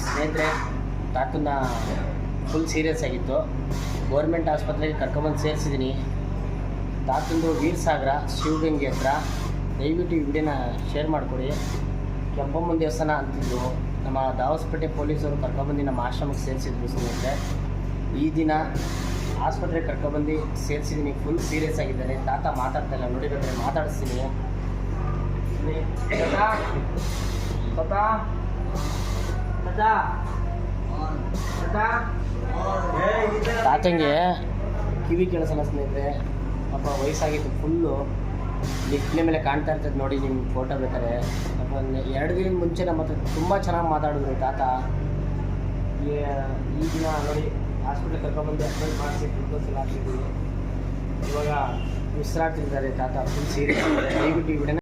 ಸ್ನೇಹಿತರೆ, ತಾತನ full serious ಆಗಿತ್ತು. ಗೌರ್ಮೆಂಟ್ ಆಸ್ಪತ್ರೆಗೆ ಕರ್ಕೊಬಂದು ಸೇರಿಸಿದ್ದೀನಿ. ತಾತಂದು ವೀರಸಾಗರ ಶಿವಗಂಗೆ ಹತ್ರ. ದಯವಿಟ್ಟು ಈ ವಿಡಿಯೋನ ಶೇರ್ ಮಾಡಿಕೊಡಿ. ಕೆಂಪಮ್ಮನ ದೇವಸ್ಥಾನ ಅಂತಿದ್ರು. ನಮ್ಮ ದಾವಸ್ಪೇಟೆ ಪೊಲೀಸರು ಕರ್ಕೊಬಂದು ನಮ್ಮ ಆಶ್ರಮಕ್ಕೆ ಸೇರಿಸಿದ್ರು. ಸ್ನೇಹಿತರೆ, ಈ ದಿನ ಆಸ್ಪತ್ರೆಗೆ ಕರ್ಕೊಬಂದು ಸೇರಿಸಿದ್ದೀನಿ. ಫುಲ್ ಸೀರಿಯಸ್ ಆಗಿದ್ದಾರೆ. ತಾತ ಮಾತಾಡ್ತಾ ಇಲ್ಲ, ನೋಡಿದ್ರೆ ಮಾತಾಡಿಸ್ತೀನಿ. ತಾತಂಗೆ ಕಿವಿ ಕೇಳಿಸಲ್ಲ ಸ್ನೇಹಿತರೆ. ಪಾಪ ವಯಸ್ಸಾಗಿತ್ತು ಫುಲ್ಲು. ಡಿಸ್ಪ್ಲೇ ಮೇಲೆ ಕಾಣ್ತಾ ಇರ್ತದೆ ನೋಡಿ, ನಿಮ್ಗೆ ಫೋಟೋ ಬೇಕಾದ್ರೆ. ಪಾಪ 2 ದಿನದ ಮುಂಚೆ ನಮ್ಮ ಹತ್ರ ತುಂಬ ಚೆನ್ನಾಗಿ ಮಾತಾಡಿದ್ರು ತಾತ. ಈ ದಿನ ನೋಡಿ ಹಾಸ್ಪಿಟ್ಲಿಗೆ ಕರ್ಕೊಂಡ್ಬಂದು ಅಡ್ಮಿಟ್ ಮಾಡಿಸಿ ಗ್ಲೂಕೋಸ್ ಎಲ್ಲ ಹಾಕ್ಸಿದ್ದೀವಿ. ಇವಾಗ ಉಸಿರಾಡ್ತಿದ್ದಾರೆ ತಾತ. Full serious. ದಯವಿಟ್ಟು ಈ ವಿಡಿಯೋನ